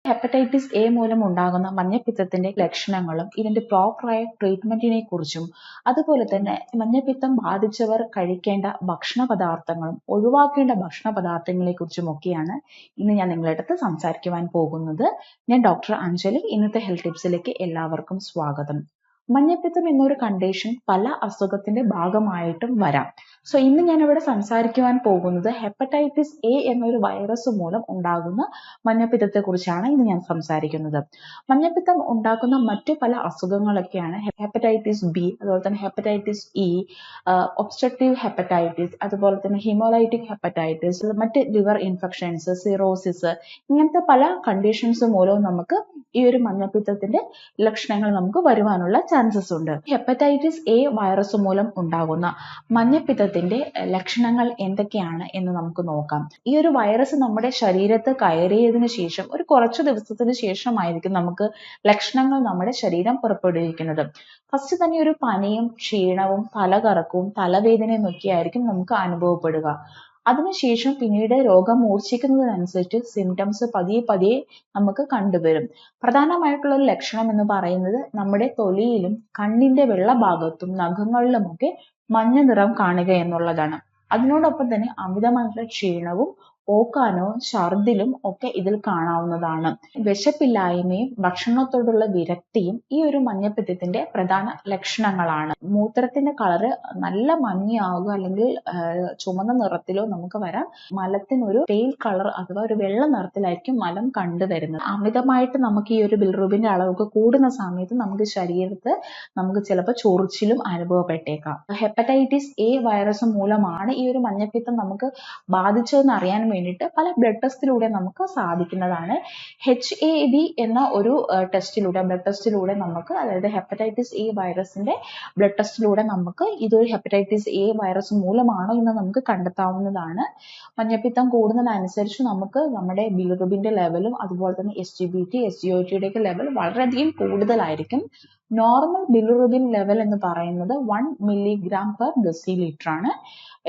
Hepatitis A മൂലം ഉണ്ടാകുന്ന മഞ്ഞപ്പിത്തത്തിന്റെ ലക്ഷണങ്ങളും ഇതിന്റെ പ്രോപ്പറായ ട്രീറ്റ്മെന്റിനെ കുറിച്ചും അതുപോലെ തന്നെ മഞ്ഞപ്പിത്തം ബാധിച്ചവർ കഴിക്കേണ്ട ഭക്ഷണ പദാർത്ഥങ്ങളും ഒഴിവാക്കേണ്ട ഭക്ഷണ പദാർത്ഥങ്ങളെ കുറിച്ചും ഒക്കെയാണ് ഇന്ന് ഞാൻ നിങ്ങളുടെ അടുത്ത് സംസാരിക്കുവാൻ പോകുന്നത്. ഞാൻ ഡോക്ടർ അഞ്ജലി. ഇന്നത്തെ ഹെൽത്ത് ടിപ്സിലേക്ക് എല്ലാവർക്കും സ്വാഗതം. മഞ്ഞപ്പിത്തം എന്നൊരു കണ്ടീഷൻ പല അസുഖത്തിന്റെ ഭാഗമായിട്ടും വരാം. സോ ഇന്ന് ഞാൻ ഇവിടെ സംസാരിക്കുവാൻ പോകുന്നത് ഹെപ്പറ്റൈറ്റിസ് എ എന്നൊരു വൈറസ് മൂലം ഉണ്ടാകുന്ന മഞ്ഞപ്പിത്തത്തെ കുറിച്ചാണ് ഇന്ന് ഞാൻ സംസാരിക്കുന്നത്. മഞ്ഞപ്പിത്തം ഉണ്ടാക്കുന്ന മറ്റു പല അസുഖങ്ങളൊക്കെയാണ് ഹെപ്പറ്റൈറ്റിസ് ബി, അതുപോലെ തന്നെ ഹെപ്പറ്റൈറ്റിസ് ഇ, ഒബ്സ്ട്രക്റ്റീവ് ഹെപ്പറ്റൈറ്റിസ്, അതുപോലെ തന്നെ ഹിമോലൈറ്റിക് ഹെപ്പറ്റൈറ്റിസ്, മറ്റ് ലിവർ ഇൻഫെക്ഷൻസ്, സിറോസിസ്, ഇങ്ങനത്തെ പല കണ്ടീഷൻസ് മൂലവും നമുക്ക് ഈ ഒരു മഞ്ഞപ്പിത്തത്തിന്റെ ലക്ഷണങ്ങൾ നമുക്ക് വരുവാനുള്ള ചാൻസസ് ഉണ്ട്. ഹെപ്പറ്റൈറ്റിസ് എ വൈറസ് മൂലം ഉണ്ടാകുന്ന മഞ്ഞപ്പിത്തത്തിന്റെ ലക്ഷണങ്ങൾ എന്തൊക്കെയാണ് എന്ന് നമുക്ക് നോക്കാം. ഈ ഒരു വൈറസ് നമ്മുടെ ശരീരത്ത് കയറിയതിനു ശേഷം ഒരു കുറച്ചു ദിവസത്തിന് ശേഷമായിരിക്കും നമുക്ക് ലക്ഷണങ്ങൾ നമ്മുടെ ശരീരം പുറപ്പെടുവിക്കുന്നത്. ഫസ്റ്റ് തന്നെ ഒരു പനിയും ക്ഷീണവും തലകറക്കവും തലവേദനയും ഒക്കെ ആയിരിക്കും നമുക്ക് അനുഭവപ്പെടുക. അതിനുശേഷം പിന്നീട് രോഗം മൂർച്ഛിക്കുന്നതിനനുസരിച്ച് സിംറ്റംസ് പതിയെ നമുക്ക് കണ്ടുവരും. പ്രധാനമായിട്ടുള്ള ഒരു ലക്ഷണം എന്ന് പറയുന്നത് നമ്മുടെ തൊലിയിലും കണ്ണിന്റെ വെള്ള ഭാഗത്തും നഖങ്ങളിലുമൊക്കെ മഞ്ഞ നിറം കാണുക എന്നുള്ളതാണ്. അതിനോടൊപ്പം തന്നെ അമിതമായിട്ടുള്ള ക്ഷീണവും ഓക്കാനവും ഛർദിലും ഒക്കെ ഇതിൽ കാണാവുന്നതാണ്. വിശപ്പില്ലായ്മയും ഭക്ഷണത്തോടുള്ള വിരക്തിയും ഈ ഒരു മഞ്ഞപ്പിത്തത്തിന്റെ പ്രധാന ലക്ഷണങ്ങളാണ്. മൂത്രത്തിന്റെ കളറ് നല്ല മഞ്ഞയാവുക അല്ലെങ്കിൽ ചുമന്ന നിറത്തിലോ നമുക്ക് വരാം. മലത്തിനൊരു പെയിൽ കളർ അഥവാ ഒരു വെള്ള നിറത്തിലായിരിക്കും മലം കണ്ടുവരുന്നത്. അമിതമായിട്ട് നമുക്ക് ഈ ഒരു ബിലിറുബിന്റെ അളവൊക്കെ കൂടുന്ന സമയത്ത് നമുക്ക് ശരീരത്ത് നമുക്ക് ചിലപ്പോൾ ചൊറിച്ചിലും അനുഭവപ്പെട്ടേക്കാം. ഹെപ്പറ്റൈറ്റിസ് എ വൈറസ് മൂലമാണ് ഈ ഒരു മഞ്ഞപ്പിത്തം നമുക്ക് ബാധിച്ചതെന്ന് അറിയാൻ വേണ്ടിയിട്ട് പല ബ്ലഡ് ടെസ്റ്റിലൂടെ നമുക്ക് സാധിക്കുന്നതാണ്. HAV എന്ന ഒരു ബ്ലഡ് ടെസ്റ്റിലൂടെ നമുക്ക്, അതായത് ഹെപ്പറ്റൈറ്റിസ് എ വൈറസിന്റെ ബ്ലഡ് ടെസ്റ്റിലൂടെ നമുക്ക് ഇതൊരു ഹെപ്പറ്റൈറ്റിസ് എ വൈറസ് മൂലമാണോ എന്ന് നമുക്ക് കണ്ടെത്താവുന്നതാണ്. മഞ്ഞപ്പിത്തം കൂടുന്നതിനനുസരിച്ച് നമുക്ക് നമ്മുടെ ബിലിറുബിന്റെ ലെവലും അതുപോലെ തന്നെ SGPT, SGOT യുടെ ലെവൽ വളരെയധികം കൂടുതലായിരിക്കും. നോർമൽ ബിലിറുബിൻ ലെവൽ എന്ന് പറയുന്നത് 1 mg/dL ആണ്.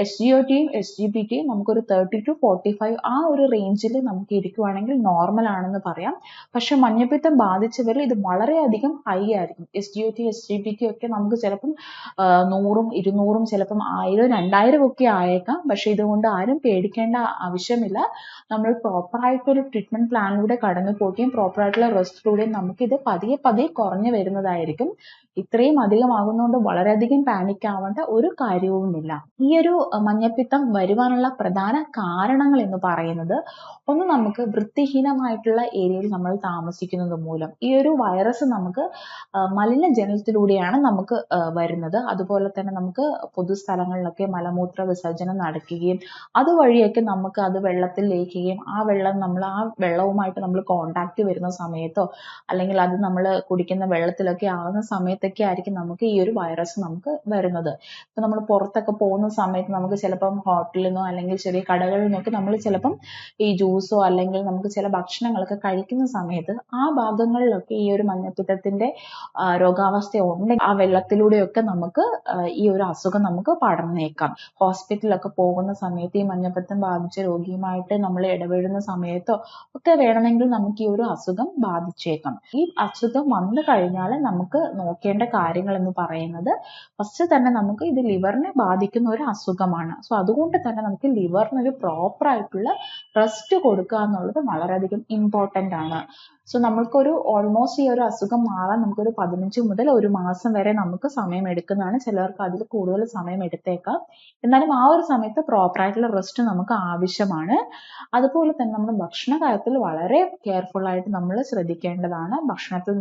SGOTയും SGPTയും നമുക്കൊരു 30 to 45 ആ ഒരു റേഞ്ചിൽ നമുക്ക് ഇരിക്കുവാണെങ്കിൽ നോർമൽ ആണെന്ന് പറയാം. പക്ഷെ മഞ്ഞപ്പിത്തം ബാധിച്ചവരിൽ ഇത് വളരെയധികം ഹൈ ആയിരിക്കും. SGOT, SGPT ഒക്കെ നമുക്ക് ചിലപ്പം 100ഉം 200ഉം ചിലപ്പം 1000, 2000 ഒക്കെ ആയേക്കാം. പക്ഷെ ഇതുകൊണ്ട് ആരും പേടിക്കേണ്ട ആവശ്യമില്ല. നമ്മൾ പ്രോപ്പർ ആയിട്ടൊരു ട്രീറ്റ്മെന്റ് പ്ലാനിലൂടെ കടന്നു പോവുകയും പ്രോപ്പർ ആയിട്ടുള്ള റെസ്റ്റിലൂടെയും നമുക്ക് ഇത് പതിയെ കുറഞ്ഞു വരുന്നതായിരിക്കും. ഇത്രയും അധികമാകുന്നതുകൊണ്ട് വളരെയധികം പാനിക് ആവേണ്ട ഒരു കാര്യവുമില്ല. ഈ ഒരു മഞ്ഞപ്പിത്തം വരുവാനുള്ള പ്രധാന കാരണങ്ങൾ എന്ന് പറയുന്നത്, ഒന്ന് നമുക്ക് വൃത്തിഹീനമായിട്ടുള്ള ഏരിയയിൽ നമ്മൾ താമസിക്കുന്നത് മൂലം ഈ ഒരു വൈറസ് നമുക്ക് മലിനജലത്തിലൂടെയാണ് നമുക്ക് വരുന്നത്. അതുപോലെ തന്നെ നമുക്ക് പൊതുസ്ഥലങ്ങളിലൊക്കെ മലമൂത്ര വിസർജനം നടക്കുകയും അതുവഴിയൊക്കെ നമുക്ക് അത് വെള്ളത്തിൽ ലയിക്കുകയും ആ വെള്ളവുമായിട്ട് നമ്മൾ കോണ്ടാക്ട് വരുന്ന സമയത്തോ അല്ലെങ്കിൽ അത് നമ്മൾ കുടിക്കുന്ന വെള്ളത്തിലൊക്കെ ആകുന്ന സമയത്തൊക്കെ ആയിരിക്കും നമുക്ക് ഈ ഒരു വൈറസ് നമുക്ക് വരുന്നത്. ഇപ്പൊ നമ്മൾ പുറത്തൊക്കെ പോകുന്ന സമയത്ത് നമുക്ക് ചിലപ്പം ഹോട്ടലിൽ നിന്നോ അല്ലെങ്കിൽ ചെറിയ കടകളിൽ നിന്നൊക്കെ നമ്മൾ ചിലപ്പം ഈ ജ്യൂസോ അല്ലെങ്കിൽ നമുക്ക് ചില ഭക്ഷണങ്ങളൊക്കെ കഴിക്കുന്ന സമയത്ത് ആ ഭാഗങ്ങളിലൊക്കെ ഈ ഒരു മഞ്ഞപ്പിത്തത്തിന്റെ രോഗാവസ്ഥ ഉണ്ടെങ്കിൽ ആ വെള്ളത്തിലൂടെയൊക്കെ നമുക്ക് ഈ ഒരു അസുഖം നമുക്ക് പടർന്നേക്കാം. ഹോസ്പിറ്റലിലൊക്കെ പോകുന്ന സമയത്ത് ഈ മഞ്ഞപ്പിത്തം ബാധിച്ച രോഗിയുമായിട്ട് നമ്മൾ ഇടപെടുന്ന സമയത്തോ ഒക്കെ വേണമെങ്കിൽ നമുക്ക് ഈ ഒരു അസുഖം ബാധിച്ചേക്കാം. ഈ അസുഖം വന്നു കഴിഞ്ഞാൽ നമുക്ക് നോക്കേണ്ട കാര്യങ്ങൾ എന്ന് പറയുന്നത്, ഫസ്റ്റ് തന്നെ നമുക്ക് ഇത് ലിവറിനെ ബാധിക്കുന്ന ഒരു അസുഖമാണ്. സോ അതുകൊണ്ട് തന്നെ നമുക്ക് ലിവറിന് ഒരു പ്രോപ്പർ ആയിട്ടുള്ള റെസ്റ്റ് കൊടുക്കുക എന്നുള്ളത് വളരെയധികം ഇമ്പോർട്ടന്റ് ആണ്. സോ നമ്മൾക്കൊരു ഓൾമോസ്റ്റ് ഈ ഒരു അസുഖം മാറാൻ നമുക്കൊരു 15 മുതൽ 1 മാസം വരെ നമുക്ക് സമയം എടുക്കുന്നതാണ്. ചിലർക്ക് അതിൽ കൂടുതൽ സമയം എടുത്തേക്കാം. എന്നാലും ആ ഒരു സമയത്ത് പ്രോപ്പർ ആയിട്ടുള്ള റെസ്റ്റ് നമുക്ക് ആവശ്യമാണ്. അതുപോലെ തന്നെ നമ്മുടെ ഭക്ഷണ കാര്യത്തിൽ വളരെ കെയർഫുൾ ആയിട്ട് നമ്മൾ ശ്രദ്ധിക്കേണ്ടതാണ്. ഭക്ഷണത്തിൽ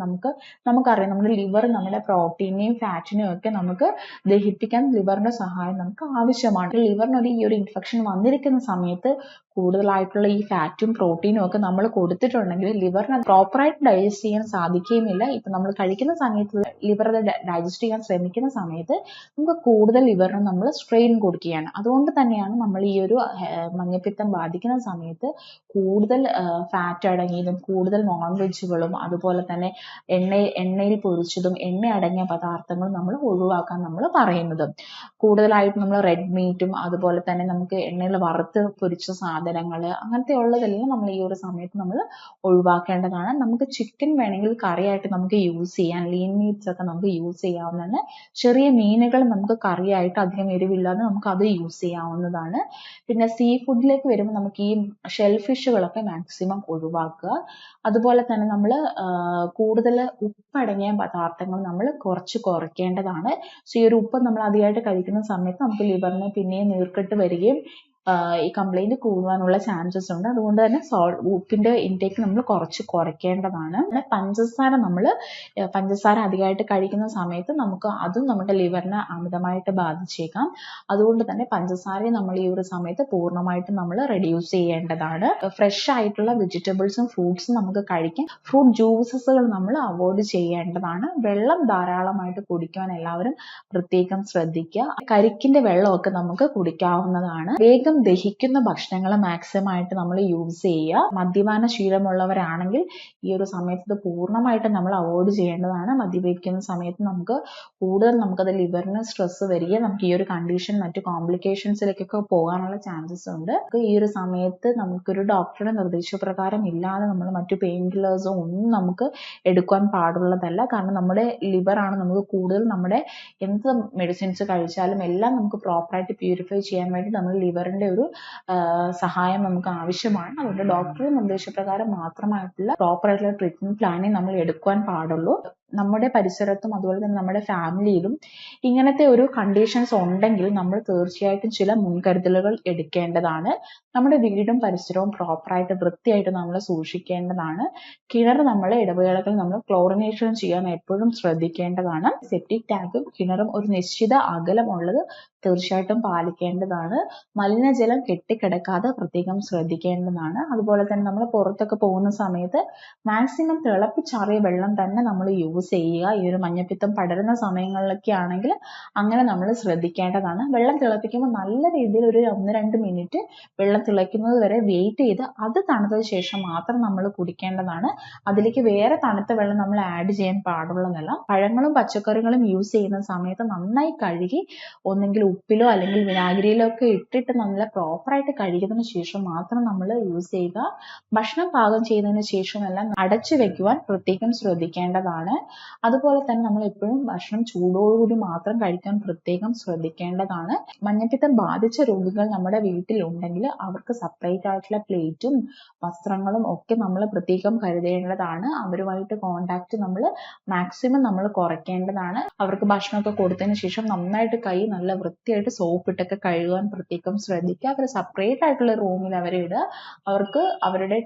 നമുക്കറിയാം നമ്മുടെ ലിവർ നമ്മുടെ പ്രോട്ടീനെയും ഫാറ്റിനെയും ഒക്കെ നമുക്ക് ദഹിപ്പിക്കാൻ ലിവറിന്റെ സഹായം നമുക്ക് ആവശ്യമാണ്. ലിവറിനൊരു ഈ ഒരു ഇൻഫെക്ഷൻ വന്നിരിക്കുന്ന സമയത്ത് കൂടുതലായിട്ടുള്ള ഈ ഫാറ്റും പ്രോട്ടീനും ഒക്കെ നമ്മൾ കൊടുത്തിട്ടുണ്ടെങ്കിൽ ലിവറിന് പ്രോപ്പറായിട്ട് ഡൈജസ്റ്റ് ചെയ്യാൻ സാധിക്കുകയുമില്ല. ഇപ്പൊ നമ്മൾ കഴിക്കുന്ന സമയത്ത് ലിവർ ഡൈജസ്റ്റ് ചെയ്യാൻ ശ്രമിക്കുന്ന സമയത്ത് നമുക്ക് കൂടുതൽ ലിവറിന് നമ്മൾ സ്ട്രെയിൻ കൊടുക്കുകയാണ്. അതുകൊണ്ട് തന്നെയാണ് നമ്മൾ ഈ ഒരു മഞ്ഞപ്പിത്തം ബാധിക്കുന്ന സമയത്ത് കൂടുതൽ ഫാറ്റ് അടങ്ങിയതും കൂടുതൽ നോൺ വെജുകളും അതുപോലെ തന്നെ എണ്ണയിൽ പൊരിച്ചതും എണ്ണ അടങ്ങിയ പദാർത്ഥങ്ങളും നമ്മൾ ഒഴിവാക്കാൻ നമ്മൾ പറയുന്നത്. കൂടുതലായിട്ട് നമ്മൾ റെഡ് മീറ്റും അതുപോലെ തന്നെ നമുക്ക് എണ്ണയിൽ വറുത്ത് പൊരിച്ച സാധനങ്ങൾ, അങ്ങനത്തെ ഉള്ളതെല്ലാം നമ്മൾ ഈ ഒരു സമയത്ത് നമ്മൾ ഒഴിവാക്കേണ്ടതാണ്. നമുക്ക് ചിക്കൻ വേണമെങ്കിൽ കറിയായിട്ട് നമുക്ക് യൂസ് ചെയ്യാം, ലീൻ മീറ്റ്സ് ഒക്കെ നമുക്ക് യൂസ് ചെയ്യാവുന്നതാണ്. ചെറിയ മീനുകൾ നമുക്ക് കറിയായിട്ട് അധികം എരിവില്ലാതെ നമുക്ക് അത് യൂസ് ചെയ്യാവുന്നതാണ്. പിന്നെ സീ ഫുഡിലേക്ക് വരുമ്പോൾ നമുക്ക് ഈ ഷെൽ ഫിഷുകളൊക്കെ മാക്സിമം ഒഴിവാക്കുക. അതുപോലെ തന്നെ നമ്മൾ കൂടുതൽ ഉപ്പടങ്ങിയ പദാർത്ഥങ്ങൾ നമ്മൾ കുറയ്ക്കേണ്ടതാണ്. സോ ഈ ഒരു ഉപ്പ് നമ്മൾ അധികമായിട്ട് കഴിക്കുന്ന സമയത്ത് നമുക്ക് ലിവറിന് പിന്നെയും നീർക്കെട്ട് വരികയും ഈ കംപ്ലൈന്റ് കൂടുവാനുള്ള ചാൻസസ് ഉണ്ട്. അതുകൊണ്ട് തന്നെ ഉപ്പിന്റെ ഇൻടേക്ക് നമ്മൾ കുറയ്ക്കേണ്ടതാണ്. പിന്നെ പഞ്ചസാര അധികമായിട്ട് കഴിക്കുന്ന സമയത്ത് അതും നമ്മുടെ ലിവറിനെ അമിതമായിട്ട് ബാധിച്ചേക്കാം. അതുകൊണ്ട് തന്നെ പഞ്ചസാര നമ്മൾ ഈ ഒരു സമയത്ത് പൂർണ്ണമായിട്ടും നമ്മൾ റെഡ്യൂസ് ചെയ്യേണ്ടതാണ്. ഫ്രഷ് ആയിട്ടുള്ള വെജിറ്റബിൾസും ഫ്രൂട്ട്സും നമുക്ക് കഴിക്കാം. ഫ്രൂട്ട് ജ്യൂസസുകൾ നമ്മൾ അവോയ്ഡ് ചെയ്യേണ്ടതാണ്. വെള്ളം ധാരാളമായിട്ട് കുടിക്കുവാൻ എല്ലാവരും പ്രത്യേകം ശ്രദ്ധിക്കുക. കരിക്കിന്റെ വെള്ളമൊക്കെ നമുക്ക് കുടിക്കാവുന്നതാണ്. വേഗം ദഹിക്കുന്ന ഭക്ഷണങ്ങൾ മാക്സിമം ആയിട്ട് നമ്മൾ യൂസ് ചെയ്യുക. മദ്യപാന ശീലമുള്ളവരാണെങ്കിൽ ഈ ഒരു സമയത്ത് ഇത് പൂർണ്ണമായിട്ടും നമ്മൾ അവോയ്ഡ് ചെയ്യേണ്ടതാണ്. മദ്യപിക്കുന്ന സമയത്ത് നമുക്കത് ലിവറിന് സ്ട്രെസ് വരികയും നമുക്ക് ഈ ഒരു കണ്ടീഷൻ മറ്റു കോംപ്ലിക്കേഷൻസിലേക്കൊക്കെ പോകാനുള്ള ചാൻസസ് ഉണ്ട്. ഈ ഒരു സമയത്ത് നമുക്കൊരു ഡോക്ടറുടെ നിർദ്ദേശപ്രകാരം ഇല്ലാതെ നമ്മൾ മറ്റു പെയിൻ കില്ലേഴ്സോ ഒന്നും നമുക്ക് എടുക്കാൻ പാടുള്ളതല്ല. കാരണം നമ്മുടെ ലിവറാണ് നമുക്ക് കൂടുതൽ നമ്മുടെ എന്ത് മെഡിസിൻസ് കഴിച്ചാലും എല്ലാം നമുക്ക് പ്രോപ്പറായിട്ട് പ്യൂരിഫൈ ചെയ്യാൻ വേണ്ടി നമ്മൾ ലിവറിന്റെ ഒരു സഹായം നമുക്ക് ആവശ്യമാണ്. അതുകൊണ്ട് ഡോക്ടറുടെ നിർദ്ദേശപ്രകാരം മാത്രമായിട്ടുള്ള പ്രോപ്പർ ആയിട്ടുള്ള ട്രീറ്റ്മെന്റ് പ്ലാനിങ് നമ്മൾ എടുക്കുവാൻ പാടുള്ളൂ. നമ്മുടെ പരിസരത്തും അതുപോലെ തന്നെ നമ്മുടെ ഫാമിലിയിലും ഇങ്ങനത്തെ ഒരു കണ്ടീഷൻസ് ഉണ്ടെങ്കിൽ നമ്മൾ തീർച്ചയായിട്ടും ചില മുൻകരുതലുകൾ എടുക്കേണ്ടതാണ്. നമ്മുടെ വീടും പരിസരവും പ്രോപ്പറായിട്ട് വൃത്തിയായിട്ട് നമ്മൾ സൂക്ഷിക്കേണ്ടതാണ്. കിണർ നമ്മൾ ഇടവേളകൾ നമ്മൾ ക്ലോറിനേഷൻ ചെയ്യാൻ എപ്പോഴും ശ്രദ്ധിക്കേണ്ടതാണ്. സെപ്റ്റിക് ടാങ്കും കിണറും ഒരു നിശ്ചിത അകലം ഉള്ളത് തീർച്ചയായിട്ടും പാലിക്കേണ്ടതാണ്. മലിനജലം കെട്ടിക്കിടക്കാതെ പ്രത്യേകം ശ്രദ്ധിക്കേണ്ടതാണ്. അതുപോലെ തന്നെ നമ്മൾ പുറത്തൊക്കെ പോകുന്ന സമയത്ത് മാക്സിമം തിളപ്പിച്ചാറിയ വെള്ളം തന്നെ നമ്മൾ യൂസ് ചെയ്യുക. ഈ ഒരു മഞ്ഞപ്പിത്തം പടരുന്ന സമയങ്ങളിലൊക്കെ ആണെങ്കിൽ അങ്ങനെ നമ്മൾ ശ്രദ്ധിക്കേണ്ടതാണ്. വെള്ളം തിളപ്പിക്കുമ്പോൾ നല്ല രീതിയിൽ ഒരു 1-2 മിനിറ്റ് വെള്ളം തിളയ്ക്കുന്നത് വരെ വെയിറ്റ് ചെയ്ത് അത് തണുത്തതിന് ശേഷം മാത്രം നമ്മൾ കുടിക്കേണ്ടതാണ്. അതിലേക്ക് വേറെ തണുത്ത വെള്ളം നമ്മൾ ആഡ് ചെയ്യാൻ പാടുള്ളതല്ല. പഴങ്ങളും പച്ചക്കറികളും യൂസ് ചെയ്യുന്ന സമയത്ത് നന്നായി കഴുകി ഒന്നെങ്കിൽ ഉപ്പിലോ അല്ലെങ്കിൽ വിനാഗിരിയിലോ ഒക്കെ ഇട്ടിട്ട് നല്ല പ്രോപ്പറായിട്ട് കഴുകിയതിനു ശേഷം മാത്രം നമ്മൾ യൂസ് ചെയ്യുക. ഭക്ഷണം പാകം ചെയ്തതിനു ശേഷം എല്ലാം അടച്ചു വെക്കുവാൻ പ്രത്യേകം ശ്രദ്ധിക്കേണ്ടതാണ്. അതുപോലെ തന്നെ നമ്മൾ എപ്പോഴും ഭക്ഷണം ചൂടോടുകൂടി മാത്രം കഴിക്കാൻ പ്രത്യേകം ശ്രദ്ധിക്കേണ്ടതാണ്. മഞ്ഞപ്പിത്തം ബാധിച്ച രോഗികൾ നമ്മുടെ വീട്ടിൽ ഉണ്ടെങ്കിൽ അവർക്ക് സെപ്പറേറ്റ് ആയിട്ടുള്ള പ്ലേറ്റും വസ്ത്രങ്ങളും ഒക്കെ നമ്മൾ പ്രത്യേകം കരുതേണ്ടതാണ്. അവരുമായിട്ട് കോണ്ടാക്ട് നമ്മൾ മാക്സിമം നമ്മൾ കുറയ്ക്കേണ്ടതാണ്. അവർക്ക് ഭക്ഷണമൊക്കെ കൊടുത്തതിന് ശേഷം നന്നായിട്ട് കൈ നല്ല വൃത്തിയായിട്ട് സോപ്പിട്ടൊക്കെ കഴുകാൻ പ്രത്യേകം ശ്രദ്ധിക്കുക. അവർ സെപ്പറേറ്റ് ആയിട്ടുള്ള റൂമിൽ അവരെ ഇടുക. അവർക്ക് അവരുടെ